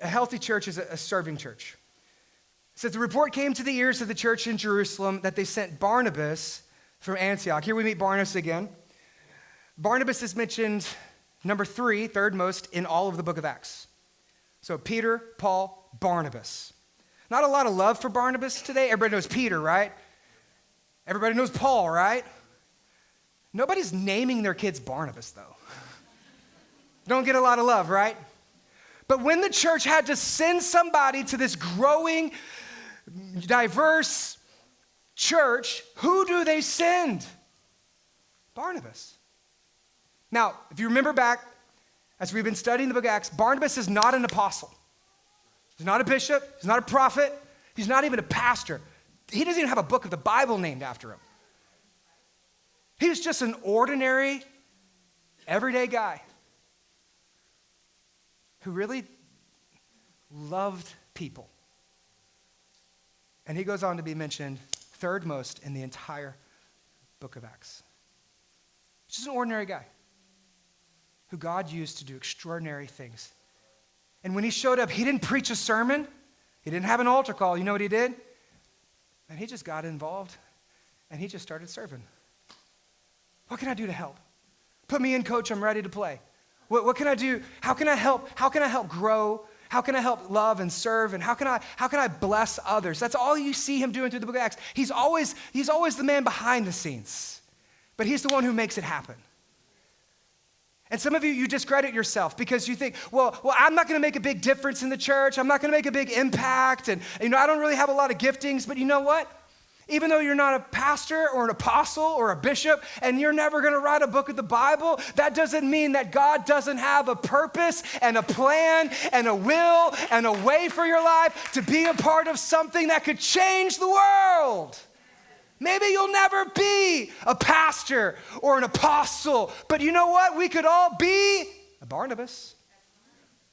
a healthy church is a serving church. It says the report came to the ears of the church in Jerusalem that they sent Barnabas from Antioch. Here we meet Barnabas again. Barnabas is mentioned number 3, third most, in all of the book of Acts. So Peter, Paul, Barnabas. Not a lot of love for Barnabas today. Everybody knows Peter, right? Everybody knows Paul, right? Nobody's naming their kids Barnabas, though. Don't get a lot of love, right? But when the church had to send somebody to this growing, diverse church, who do they send? Barnabas. Now, if you remember back, as we've been studying the book of Acts, Barnabas is not an apostle. He's not a bishop. He's not a prophet. He's not even a pastor. He doesn't even have a book of the Bible named after him. He was just an ordinary, everyday guy who really loved people. And he goes on to be mentioned third most in the entire book of Acts. Just an ordinary guy who God used to do extraordinary things. And when he showed up, he didn't preach a sermon. He didn't have an altar call. You know what he did? And he just got involved, and he just started serving. What can I do to help? Put me in, coach. I'm ready to play. What can I do? How can I help? How can I help grow? How can I help love and serve? And how can I bless others? That's all you see him doing through the book of Acts. He's always the man behind the scenes, but he's the one who makes it happen. And some of you discredit yourself because you think, well, I'm not going to make a big difference in the church. I'm not going to make a big impact. And, I don't really have a lot of giftings. But you know what? Even though you're not a pastor or an apostle or a bishop and you're never going to write a book of the Bible, that doesn't mean that God doesn't have a purpose and a plan and a will and a way for your life to be a part of something that could change the world. Maybe you'll never be a pastor or an apostle, but you know what? We could all be a Barnabas.